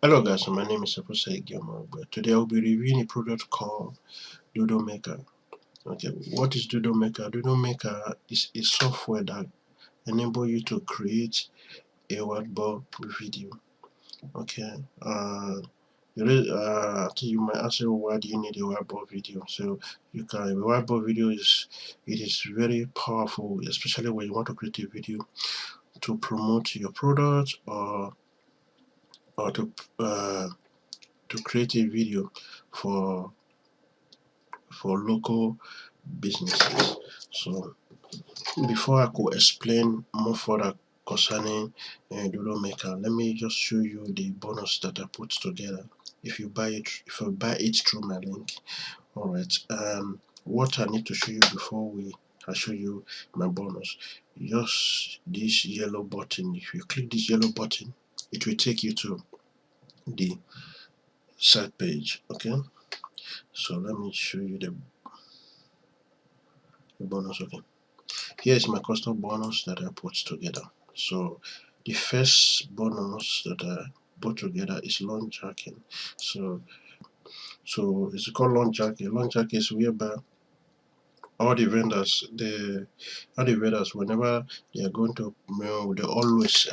Hello guys, my name is Professor but today I will be reviewing a product called Doodle Maker. Okay, what is Doodle Maker? Doodle Maker is a software that enables you to create a whiteboard video. Okay, you might ask, why do you need a whiteboard video? So a whiteboard video is very powerful, especially when you want to create a video to promote your product or to create a video for local businesses. So before I could explain more further concerning Doodle Maker, let me just show you the bonus that I put together. If you buy it through my link, all right. What I need to show you before I show you my bonus, just this yellow button. If you click this yellow button, it will take you to the site page. Okay. So let me show you the bonus. Okay. Here is my custom bonus that I put together. So the first bonus that I put together is launch jacking. So it's called launch jacking. Launch jacking is whereby all the vendors, whenever they are going to, they always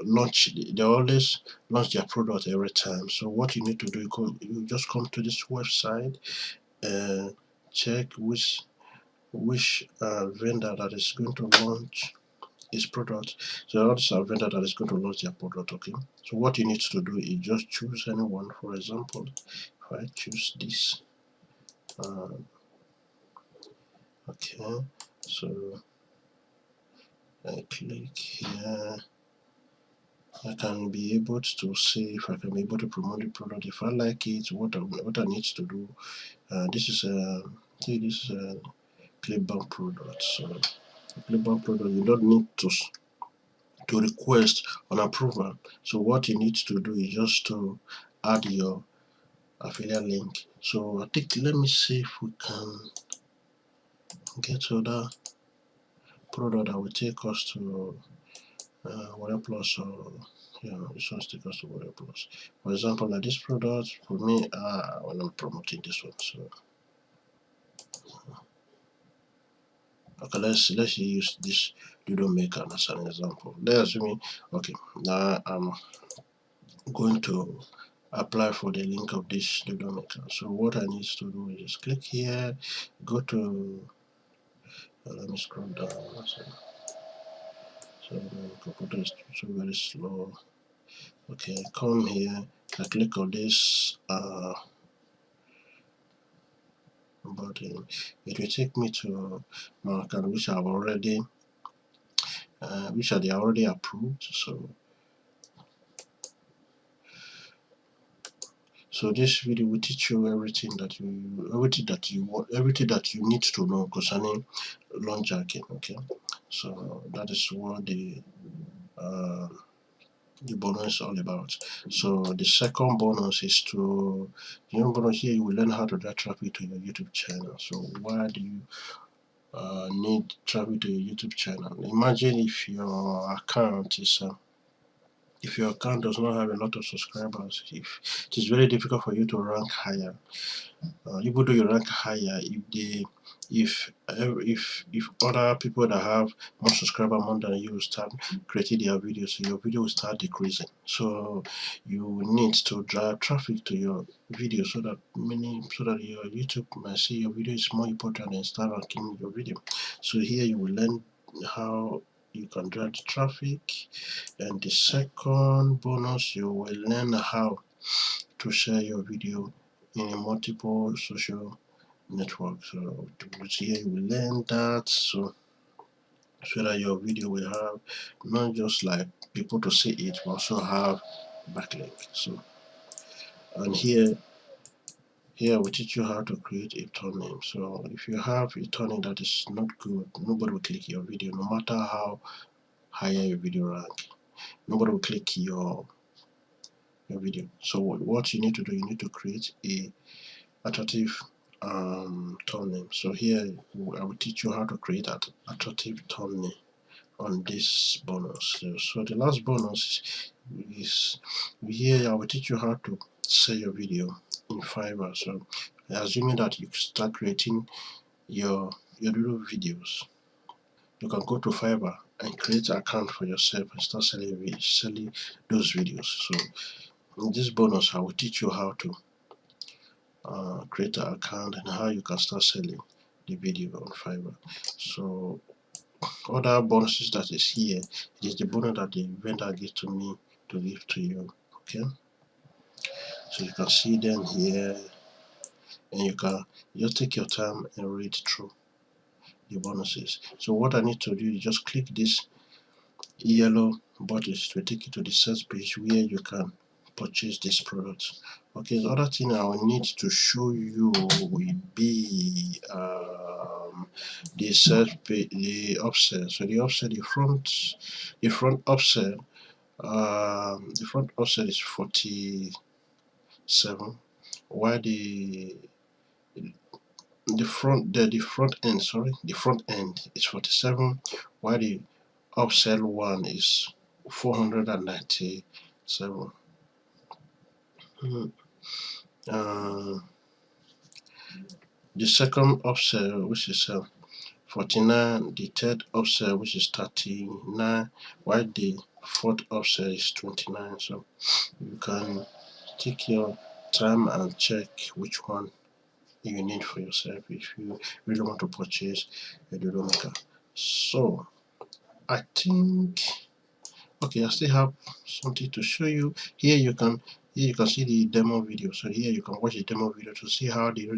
launch their product every time. So what you need to do, you just come to this website and check which vendor that is going to launch his product. So that's a vendor that is going to launch their product. Okay, so what you need to do is just choose anyone. For example, if I choose this, okay, so I click here, I can be able to see if I can be able to promote the product. If I like it, what I need to do, this is a clipboard product. So clipboard product, you don't need to request an approval. So what you need to do is just to add your affiliate link. So I think, let me see if we can get to that product that will take us to Warrior Plus, or this one take us to Warrior Plus. For example, like this product for me, when I'm promoting this one, so okay, let's use this Doodle Maker as an example. Let's assume, okay, now I'm going to apply for the link of this Doodle Maker. So what I need to do is just click here, go to let me scroll down. So the computer is so very slow. Okay, come here, I click on this button. It will take me to my account, which I've already which are they already approved. So this video will teach you everything that you need to know concerning launch jacking. Okay, so that is what the bonus is all about. So the second bonus is bonus here, you will learn how to drive traffic to your YouTube channel. So why do you need traffic to your YouTube channel? Imagine if your account does not have a lot of subscribers, if it is very difficult for you to rank higher. Even though you rank higher, if other people that have more subscribers more than you start creating their videos, so your video will start decreasing. So you need to drive traffic to your video so that your YouTube might see your video is more important and start ranking your video. So here you will learn how you can drive traffic, and the second bonus, you will learn how to share your video in a multiple social network. So here you will learn that, so that your video will have not just like people to see it, but also have backlink. So, and here we teach you how to create a thumbnail. So if you have a thumbnail that is not good, nobody will click your video, no matter how higher your video rank. Nobody will click your video. So what you need to do, you need to create a attractive thumbnail. So here I will teach you how to create attractive thumbnail on this bonus. So the last bonus is here I will teach you how to sell your video in Fiverr. So assuming that you start creating your Doodle videos, you can go to Fiverr and create an account for yourself and start selling those videos. So in this bonus, I will teach you how to create an account and how you can start selling the video on Fiverr. So other bonuses that is here, it is the bonus that the vendor gives to me to give to you. Okay, so you can see them here, and you can just take your time and read through the bonuses. So what I need to do is just click this yellow button to take you to the sales page where you can purchase this product. Okay, the other thing I will need to show you will be the sales page, the offset. So the offset, the front offset, the front offset is 47, while the front end is 47, while the offset one is 497. The second offset, which is 49, the third offset, which is 39, while the fourth offset is 29. So you can take your time and check which one you need for yourself if you really want to purchase a Doodle Maker. So I think, okay, I still have something to show you. Here you can see the demo video. So here you can watch the demo video to see how the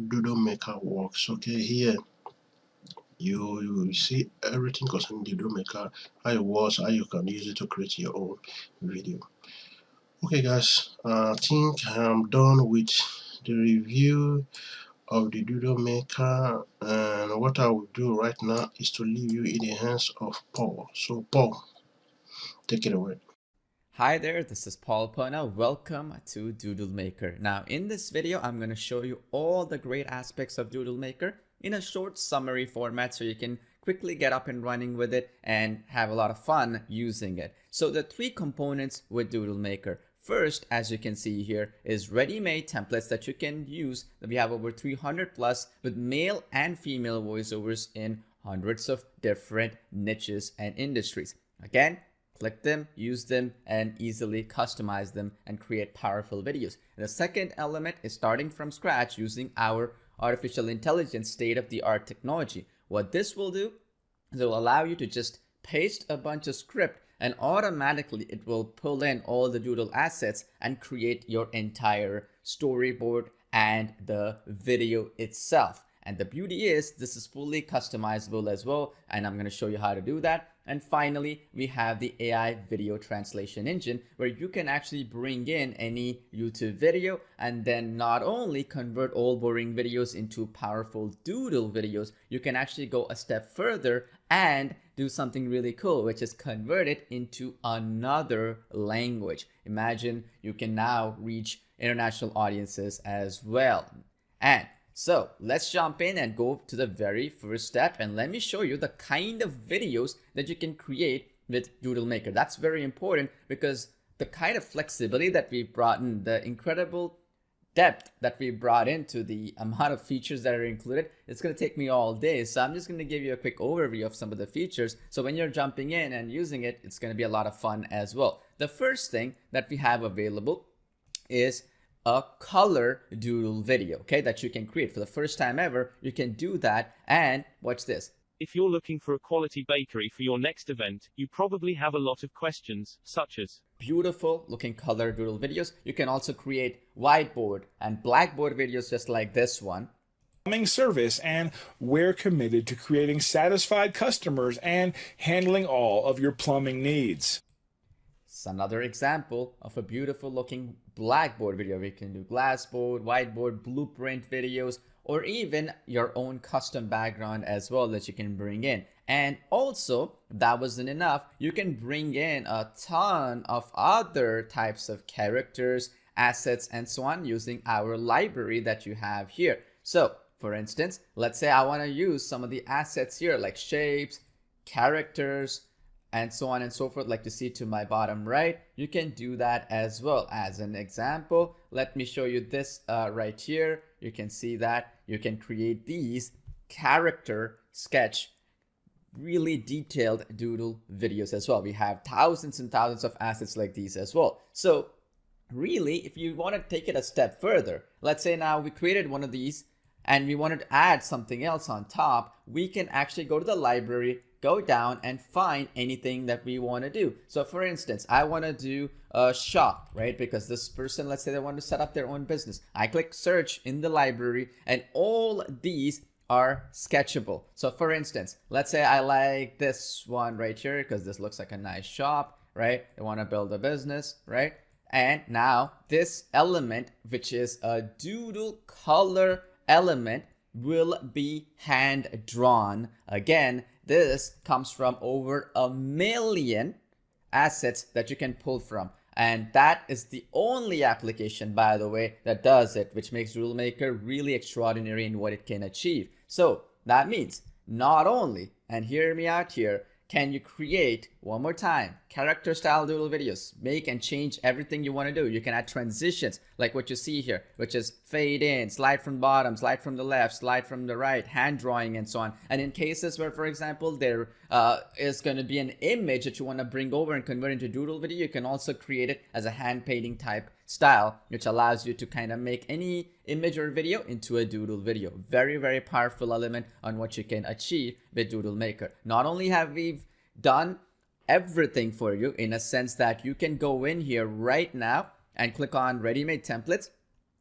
Doodle Maker works. Okay, here you see everything concerning the Doodle Maker, how it works, how you can use it to create your own video. Okay guys, I think I'm done with the review of the Doodle Maker, and what I will do right now is to leave you in the hands of Paul. So Paul, take it away. Hi there, this is Paul Pona. Welcome to Doodle Maker. Now in this video, I'm going to show you all the great aspects of Doodle Maker in a short summary format so you can quickly get up and running with it and have a lot of fun using it. So the three components with Doodle Maker. First, as you can see here, is ready-made templates that you can use. We have over 300 plus with male and female voiceovers in hundreds of different niches and industries. Again, click them, use them, and easily customize them and create powerful videos. And the second element is starting from scratch using our artificial intelligence state-of-the-art technology. What this will do is it will allow you to just paste a bunch of script and automatically it will pull in all the Doodle assets and create your entire storyboard and the video itself. And the beauty is this is fully customizable as well, and I'm going to show you how to do that. And finally, we have the AI video translation engine where you can actually bring in any YouTube video and then not only convert all boring videos into powerful Doodle videos, you can actually go a step further and do something really cool, which is convert it into another language. Imagine you can now reach international audiences as well. And so let's jump in and go to the very first step, and let me show you the kind of videos that you can create with Doodle Maker. That's very important because the kind of flexibility that we've brought in, the incredible depth that we brought into the amount of features that are included, it's going to take me all day. So I'm just going to give you a quick overview of some of the features. So when you're jumping in and using it, it's going to be a lot of fun as well. The first thing that we have available is a color doodle video, okay, that you can create for the first time ever. You can do that, and watch this. If you're looking for a quality bakery for your next event, you probably have a lot of questions, such as beautiful looking color doodle videos. You can also create whiteboard and blackboard videos just like this one. Plumbing service, and we're committed to creating satisfied customers and handling all of your plumbing needs. It's another example of a beautiful looking Blackboard video. We can do Glassboard, Whiteboard, blueprint videos, or even your own custom background as well that you can bring in. And also, that wasn't enough, you can bring in a ton of other types of characters, assets, and so on using our library that you have here. So, for instance, let's say I want to use some of the assets here like shapes, characters, and so on and so forth, like you see to my bottom right. You can do that as well. As an example, let me show you this right here. You can see that you can create these character sketch really detailed doodle videos as well. We have thousands and thousands of assets like these as well. So really, if you want to take it a step further, let's say now we created one of these and we wanted to add something else on top, we can actually go to the library, go down and find anything that we want to do. So for instance, I want to do a shop, right? Because this person, let's say they want to set up their own business. I click search in the library and all these are sketchable. So for instance, let's say I like this one right here because this looks like a nice shop, right? They want to build a business, right? And now this element, which is a doodle color element, will be hand drawn. Again, this comes from over 1 million assets that you can pull from. And that is the only application, by the way, that does it, which makes DoodleMaker really extraordinary in what it can achieve. So that means not only, and hear me out here, can you create, one more time, character style doodle videos, make and change everything you want to do. You can add transitions like what you see here, which is fade in, slide from bottom, slide from the left, slide from the right, hand drawing, and so on. And in cases where, for example, there is going to be an image that you want to bring over and convert into doodle video, you can also create it as a hand painting type style, which allows you to kind of make any image or video into a doodle video. Very, very powerful element on what you can achieve with Doodle Maker. Not only have we done everything for you in a sense that you can go in here right now and click on ready-made templates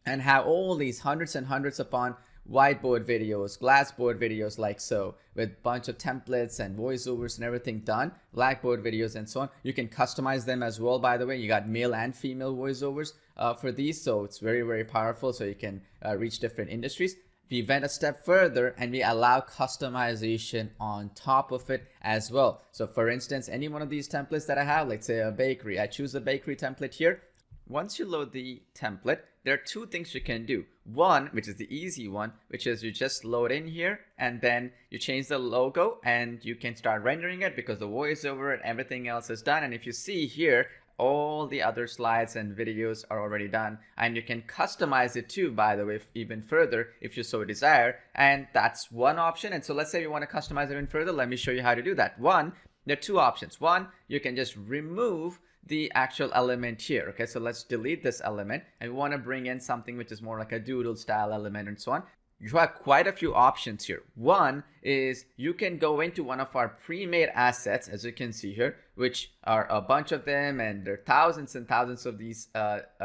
and have all these hundreds and hundreds upon whiteboard videos, glassboard videos like so, with bunch of templates and voiceovers and everything done, Blackboard videos and so on. You can customize them as well, by the way. You got male and female voiceovers for these, so it's very, very powerful, so you can reach different industries. We went a step further and we allow customization on top of it as well. So for instance, any one of these templates that I have, let's say a bakery, I choose a bakery template here. Once you load the template, there are two things you can do. One, which is the easy one, which is you just load in here and then you change the logo and you can start rendering it because the voiceover and everything else is done. And if you see here, all the other slides and videos are already done, and you can customize it too, by the way, even further if you so desire. And that's one option. And so let's say you want to customize it even further. Let me show you how to do that. One, there are two options. One, you can just remove the actual element here. Okay, so let's delete this element and we want to bring in something which is more like a doodle style element and so on. You have quite a few options here. One is you can go into one of our pre-made assets, as you can see here, which are a bunch of them, and there are thousands and thousands of these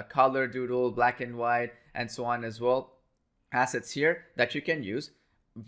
color doodle, black and white, and so on as well, assets here that you can use,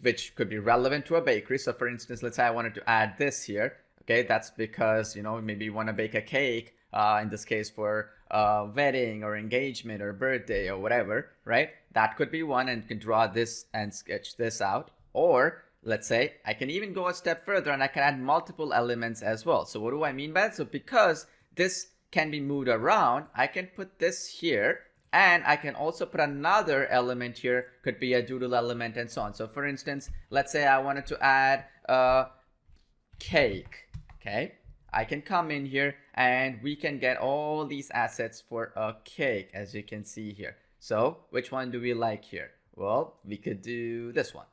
which could be relevant to a bakery. So for instance, let's say I wanted to add this here. Okay, that's because, you know, maybe you want to bake a cake, in this case for a wedding or engagement or birthday or whatever, right? That could be one, and you can draw this and sketch this out. Or let's say I can even go a step further and I can add multiple elements as well. So what do I mean by that? So because this can be moved around, I can put this here, and I can also put another element here, could be a doodle element and so on. So for instance, let's say I wanted to add a cake. Okay, I can come in here and we can get all these assets for a cake, as you can see here. So which one do we like here? Well, we could do this one,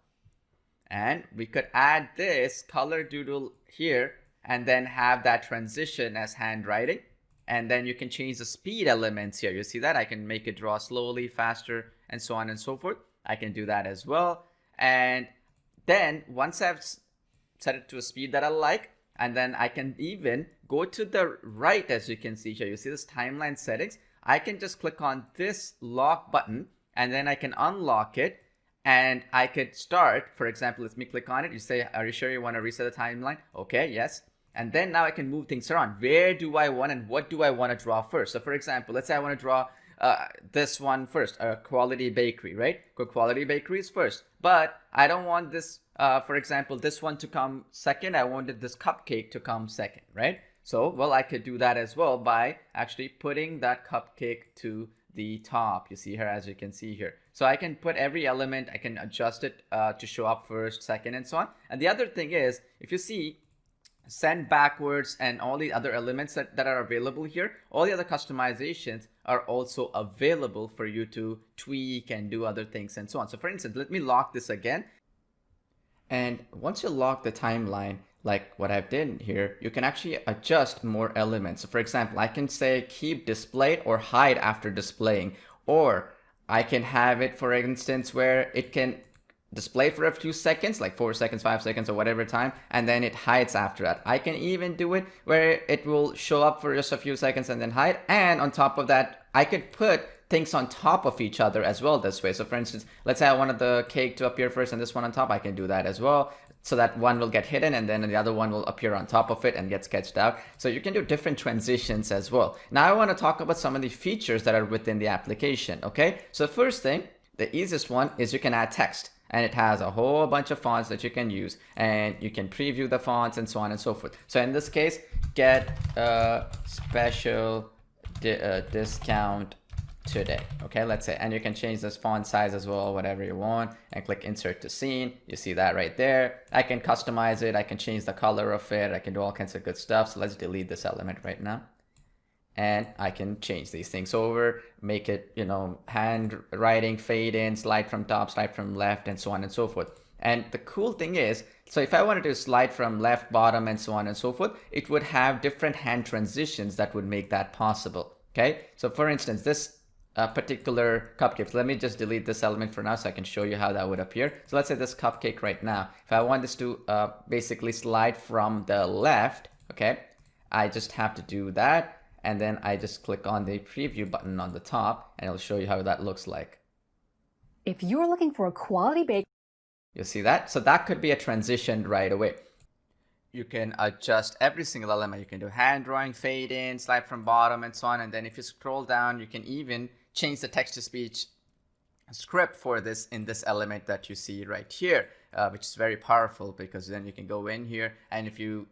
and we could add this color doodle here and then have that transition as handwriting. And then you can change the speed elements here. You see that? I can make it draw slowly, faster, and so on and so forth. I can do that as well. And then once I've set it to a speed that I like, and then I can even go to the right, as you can see here. You see this timeline settings? I can just click on this lock button and then I can unlock it, and I could start, for example, let me click on it. You say, are you sure you want to reset the timeline? Okay, yes. And then now I can move things around. Where do I want and what do I want to draw first? So for example, let's say I want to draw this one first, a quality bakery, right? Good quality bakery is first, but I don't want this, for example, this one to come second. I wanted this cupcake to come second, right? So, well, I could do that as well by actually putting that cupcake to the top. You see here, as you can see here. So I can put every element, I can adjust it to show up first, second, and so on. And the other thing is, if you see, send backwards, and all the other elements that are available here, all the other customizations are also available for you to tweak and do other things and so on. So for instance, let me lock this again. And once you lock the timeline, like what I've done here, you can actually adjust more elements. So for example, I can say keep displayed or hide after displaying, or I can have it, for instance, where it can display for a few seconds, like 4 seconds, 5 seconds, or whatever time, and then it hides after that. I can even do it where it will show up for just a few seconds and then hide. And on top of that, I could put things on top of each other as well this way. So for instance, let's say I wanted the cake to appear first and this one on top. I can do that as well, so that one will get hidden and then the other one will appear on top of it and get sketched out. So you can do different transitions as well. Now I want to talk about some of the features that are within the application. Okay, so first thing, the easiest one is you can add text. And it has a whole bunch of fonts that you can use, and you can preview the fonts and so on and so forth. So in this case, get a special discount today. Okay, let's say, and you can change this font size as well, whatever you want, and click insert to scene. You see that right there. I can customize it. I can change the color of it. I can do all kinds of good stuff. So let's delete this element right now. And I can change these things over, make it, you know, handwriting, fade in, slide from top, slide from left, and so on and so forth. And the cool thing is, so if I wanted to slide from left, bottom, and so on and so forth, it would have different hand transitions that would make that possible. Okay, so for instance, this particular cupcake, let me just delete this element for now so I can show you how that would appear. So let's say this cupcake right now, if I want this to basically slide from the left, okay, I just have to do that. And then I just click on the preview button on the top, and it'll show you how that looks like. If you're looking for a quality bake, you'll see that. So that could be a transition right away. You can adjust every single element. You can do hand drawing, fade in, slide from bottom, and so on. And then if you scroll down, you can even change the text to speech script for this in this element that you see right here, which is very powerful, because then you can go in here, and if you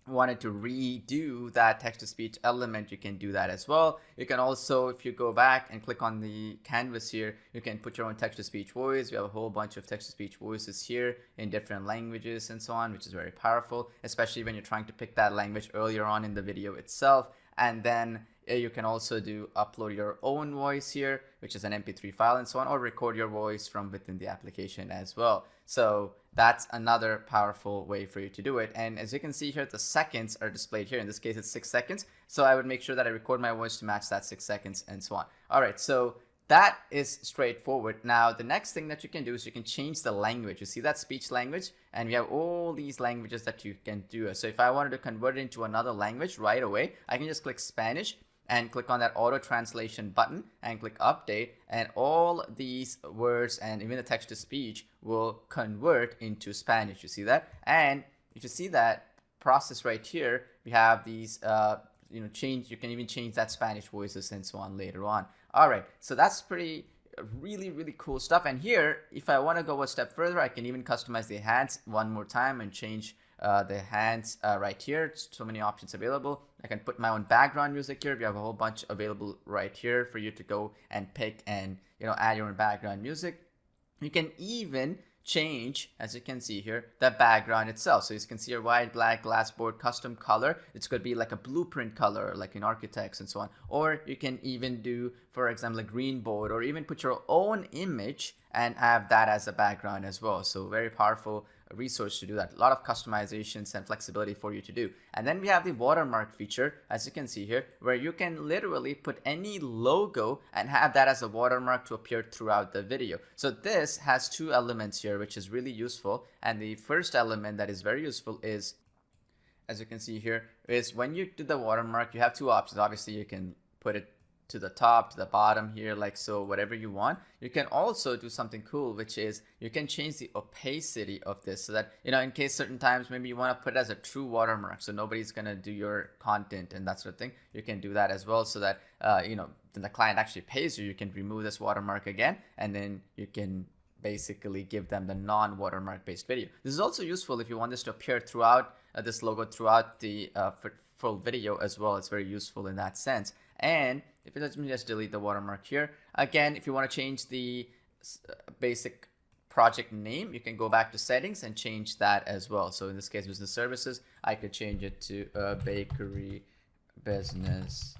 wanted to redo that text-to-speech element, you can do that as well. You can also, if you go back and click on the canvas here, you can put your own text-to-speech voice. We have a whole bunch of text-to-speech voices here in different languages and so on, which is very powerful, especially when you're trying to pick that language earlier on in the video itself. And then you can also upload your own voice here, which is an MP3 file and so on, or record your voice from within the application as well. So that's another powerful way for you to do it. And as you can see here, the seconds are displayed here. In this case, it's 6 seconds. So I would make sure that I record my voice to match that 6 seconds and so on. All right, so that is straightforward. Now, the next thing that you can do is you can change the language. You see that speech language, and we have all these languages that you can do. So if I wanted to convert it into another language right away, I can just click Spanish and click on that auto translation button and click update, and all these words and even the text to speech will convert into Spanish. You see that? And if you see that process right here, we have these change. You can even change that Spanish voices and so on later on. All right, so that's really cool stuff. And here, if I want to go a step further, I can even customize the hands one more time and change the hands right here. So many options available. I can put my own background music here. We have a whole bunch available right here for you to go and pick and add your own background music. You can even change, as you can see here, the background itself. So you can see your white, black, glassboard, custom color. It's going to be like a blueprint color, like in architects and so on. Or you can even do, for example, a green board, or even put your own image and have that as a background as well. So very powerful resource to do that. A lot of customizations and flexibility for you to do. And then we have the watermark feature, as you can see here, where you can literally put any logo and have that as a watermark to appear throughout the video. So this has two elements here, which is really useful. And the first element that is very useful is, as you can see here, is when you do the watermark, you have two options. Obviously, you can put it to the top, to the bottom here, like so, whatever you want. You can also do something cool, which is you can change the opacity of this, so that in case certain times maybe you want to put it as a true watermark, so nobody's gonna do your content and that sort of thing. You can do that as well, so that when the client actually pays you, you can remove this watermark again, and then you can basically give them the non-watermark based video. This is also useful if you want this to appear throughout this logo throughout the full video as well. It's very useful in that sense. And if let me just delete the watermark here again, if you want to change the basic project name, you can go back to settings and change that as well. So in this case, business services, I could change it to a bakery business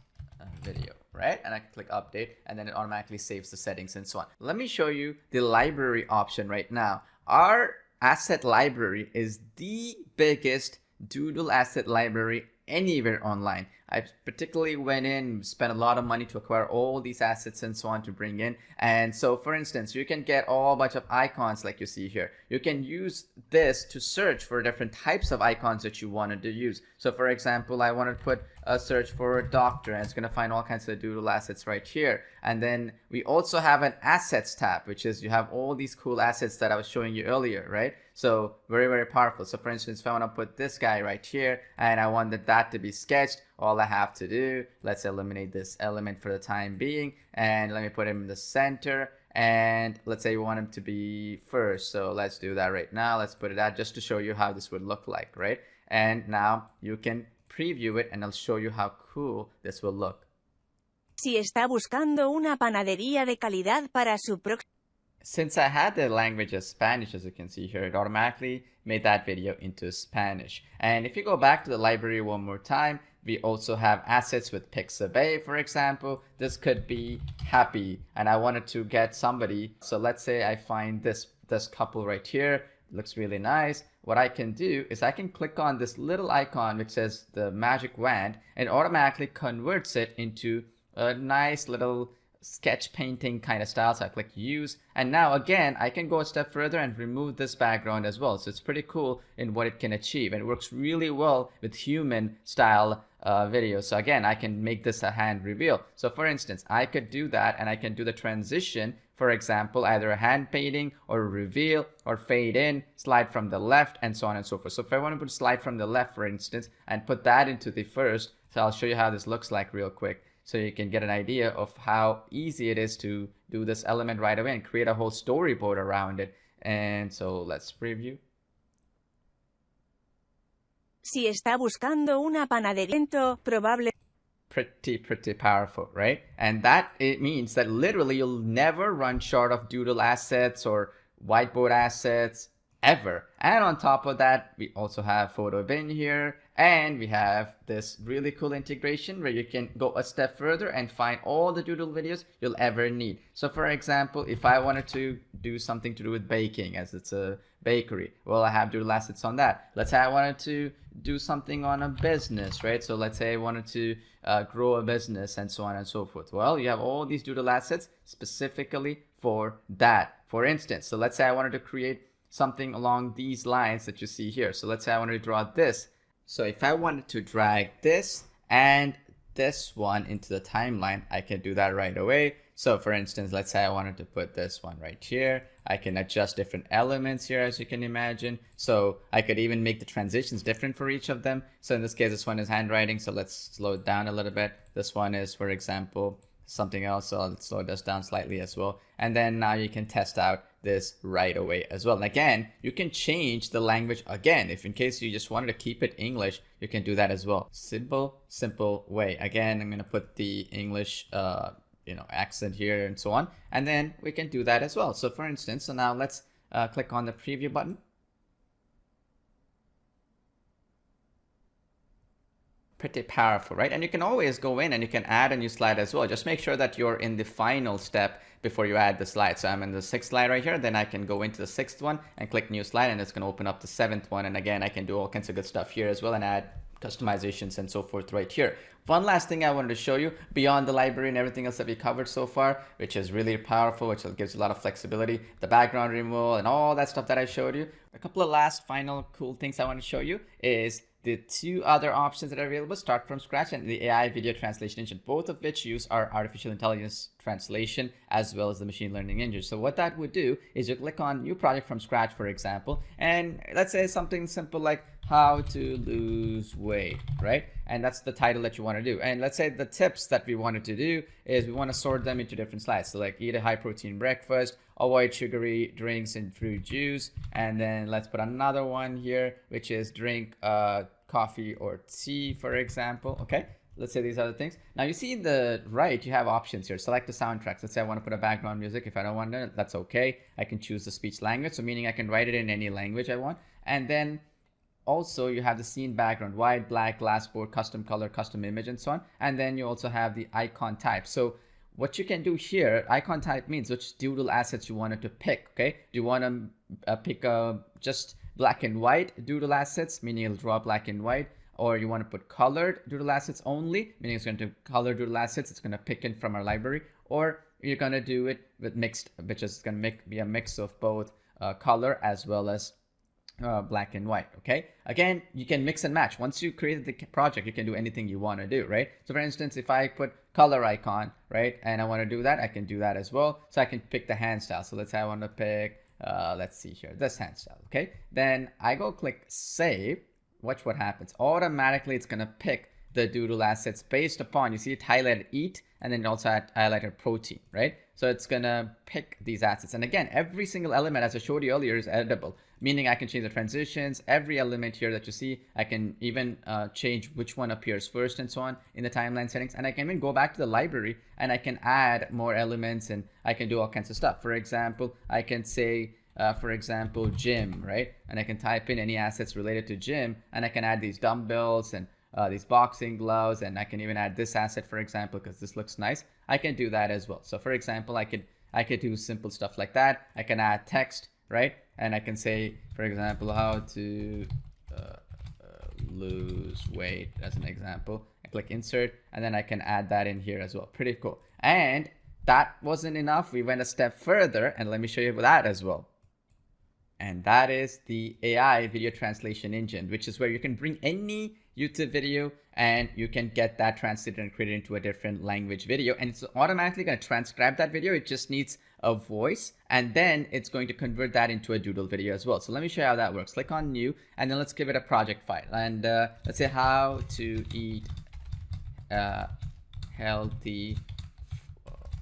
video, right? And I can click update, and then it automatically saves the settings and so on. Let me show you the library option right now. Our asset library is the biggest Doodle asset library anywhere online. I particularly went in, spent a lot of money to acquire all these assets and so on to bring in. And so for instance, you can get all bunch of icons like you see here. You can use this to search for different types of icons that you wanted to use. So for example, I wanted to put a search for a doctor, and it's going to find all kinds of Doodle assets right here. And then we also have an assets tab, which is you have all these cool assets that I was showing you earlier, right? So very, very powerful. So for instance, if I want to put this guy right here and I wanted that to be sketched, all I have to do, let's eliminate this element for the time being, and let me put him in the center. And let's say we want him to be first. So let's do that right now. Let's put it out just to show you how this would look like, right? And now you can preview it and I'll show you how cool this will look. Si está buscando una panadería de calidad para su próximo. Since I had the language as Spanish, as you can see here, it automatically made that video into Spanish. And if you go back to the library one more time, we also have assets with Pixabay, for example. This could be happy, and I wanted to get somebody. So let's say I find this couple right here. Looks really nice. What I can do is I can click on this little icon which says the magic wand, and automatically converts it into a nice little sketch painting kind of style. So I click use, and now again I can go a step further and remove this background as well. So it's pretty cool in what it can achieve, and it works really well with human style videos. So again, I can make this a hand reveal. So for instance, I could do that, and I can do the transition, for example, either a hand painting or a reveal or fade in, slide from the left, and so on and so forth. So if I want to put slide from the left, for instance, and put that into the first, so I'll show you how this looks like real quick, so you can get an idea of how easy it is to do this element right away and create a whole storyboard around it. And so let's preview. Si está buscando una panadería, probable. Pretty powerful, right? And that it means that literally you'll never run short of Doodle assets or Whiteboard assets ever. And on top of that, we also have photo bin here, and we have this really cool integration where you can go a step further and find all the Doodle videos you'll ever need. So for example, if I wanted to do something to do with baking, as it's a bakery, well, I have Doodle assets on that. Let's say I wanted to do something on a business, right? So let's say I wanted to grow a business and so on and so forth. Well, you have all these Doodle assets specifically for that. For instance, so let's say I wanted to create something along these lines that you see here. So let's say I wanted to draw this. So if I wanted to drag this and this one into the timeline, I can do that right away. So for instance, let's say I wanted to put this one right here. I can adjust different elements here, as you can imagine. So I could even make the transitions different for each of them. So in this case, this one is handwriting. So let's slow it down a little bit. This one is, for example, something else. So I'll slow this down slightly as well. And then now you can test out this right away as well. And again, you can change the language again. If in case you just wanted to keep it English, you can do that as well. Simple way. Again, I'm going to put the English accent here and so on, and then we can do that as well. So for instance, so now let's click on the preview button. Pretty powerful, right? And you can always go in and you can add a new slide as well. Just make sure that you're in the final step before you add the slide. So I'm in the 6th slide right here. Then I can go into the 6th one and click new slide, and it's going to open up the 7th one. And again, I can do all kinds of good stuff here as well and add customizations and so forth right here. One last thing I wanted to show you beyond the library and everything else that we covered so far, which is really powerful, which gives you a lot of flexibility, the background removal and all that stuff that I showed you. A couple of last final cool things I want to show you is the 2 other options that are available, Start from Scratch and the AI Video Translation Engine, both of which use our artificial intelligence translation as well as the machine learning engine. So what that would do is you click on New Project from Scratch, for example, and let's say something simple like How to Lose Weight, right? And that's the title that you want to do. And let's say the tips that we wanted to do is we want to sort them into different slides. So like eat a high protein breakfast, avoid sugary drinks and fruit juice, and then let's put another one here, which is drink coffee or tea, for example. Okay, let's say these are the things. Now you see in the right, you have options here. Select the soundtracks. Let's say I want to put a background music. If I don't want it, that's okay. I can choose the speech language. So meaning I can write it in any language I want. And then also you have the scene background, white, black, glassboard, custom color, custom image, and so on. And then you also have the icon type. So what you can do here, icon type means which doodle assets you wanted to pick, okay? Do you want to pick just black and white doodle assets, meaning it'll draw black and white, or you want to put colored doodle assets only, meaning it's going to color doodle assets, it's going to pick in from our library, or you're going to do it with mixed, which is going to be a mix of both color as well as black and white. Okay, again, you can mix and match. Once you created the project, you can do anything you want to do, right? So for instance, if I put color icon, right, and I want to do that, I can do that as well. So I can pick the hand style. So let's say I want to pick let's see here, this hand style. Okay, then I go click save. Watch what happens. Automatically it's going to pick the doodle assets based upon, you see it highlighted eat, and then it also highlighted protein, right? So it's going to pick these assets. And again, every single element, as I showed you earlier, is editable, meaning I can change the transitions. Every element here that you see, I can even change which one appears first and so on in the timeline settings. And I can even go back to the library and I can add more elements, and I can do all kinds of stuff. For example, I can say, for example, gym, right? And I can type in any assets related to gym, and I can add these dumbbells and these boxing gloves, and I can even add this asset, for example, because this looks nice. I can do that as well. So for example, I could do simple stuff like that. I can add text, right? And I can say, for example, how to lose weight as an example. I click insert, and then I can add that in here as well. Pretty cool. And that wasn't enough. We went a step further, and let me show you that as well. And that is the AI video translation engine, which is where you can bring any YouTube video and you can get that translated and created into a different language video. And it's automatically going to transcribe that video. It just needs a voice, and then it's going to convert that into a doodle video as well. So let me show you how that works. Click on new, and then let's give it a project file. And let's say how to eat healthy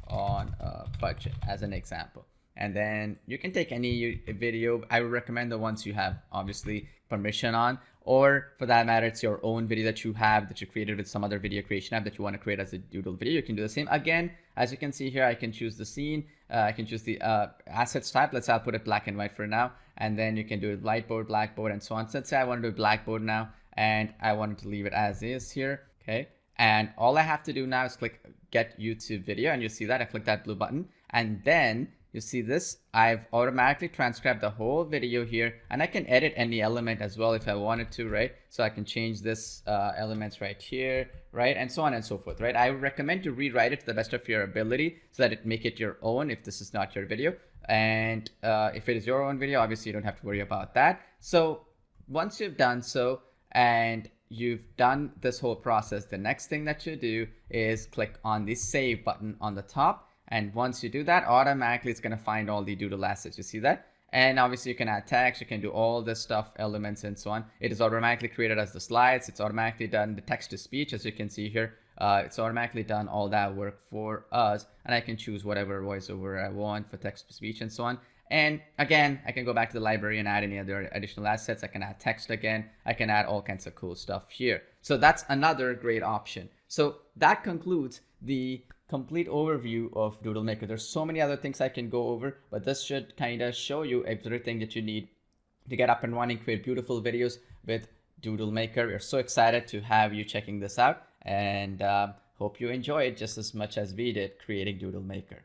on a budget as an example. And then you can take any video. I would recommend the ones you have obviously permission on, or for that matter, it's your own video that you have that you created with some other video creation app that you want to create as a doodle video. You can do the same. Again, as you can see here, I can choose the scene. I can choose the assets type. Let's say I'll put it black and white for now. And then you can do it Whiteboard, Blackboard, and so on. So let's say I want to do Blackboard now, and I wanted to leave it as is here. Okay. And all I have to do now is click get YouTube video, and you see that I click that blue button, and then you see this, I've automatically transcribed the whole video here, and I can edit any element as well if I wanted to, right? So I can change this elements right here, right? And so on and so forth, right? I would recommend to rewrite it to the best of your ability so that it make it your own if this is not your video. And if it is your own video, obviously you don't have to worry about that. So once you've done so, and you've done this whole process, the next thing that you do is click on the save button on the top. And once you do that, automatically it's going to find all the doodle assets. You see that? And obviously you can add text, you can do all this stuff, elements and so on. It is automatically created as the slides. It's automatically done the text to speech, as you can see here. It's automatically done all that work for us. And I can choose whatever voiceover I want for text to speech and so on. And again, I can go back to the library and add any other additional assets. I can add text again. I can add all kinds of cool stuff here. So that's another great option. So that concludes the complete overview of Doodle Maker. There's so many other things I can go over, but this should kind of show you everything that you need to get up and running, create beautiful videos with Doodle Maker. We're so excited to have you checking this out, and hope you enjoy it just as much as we did creating Doodle Maker.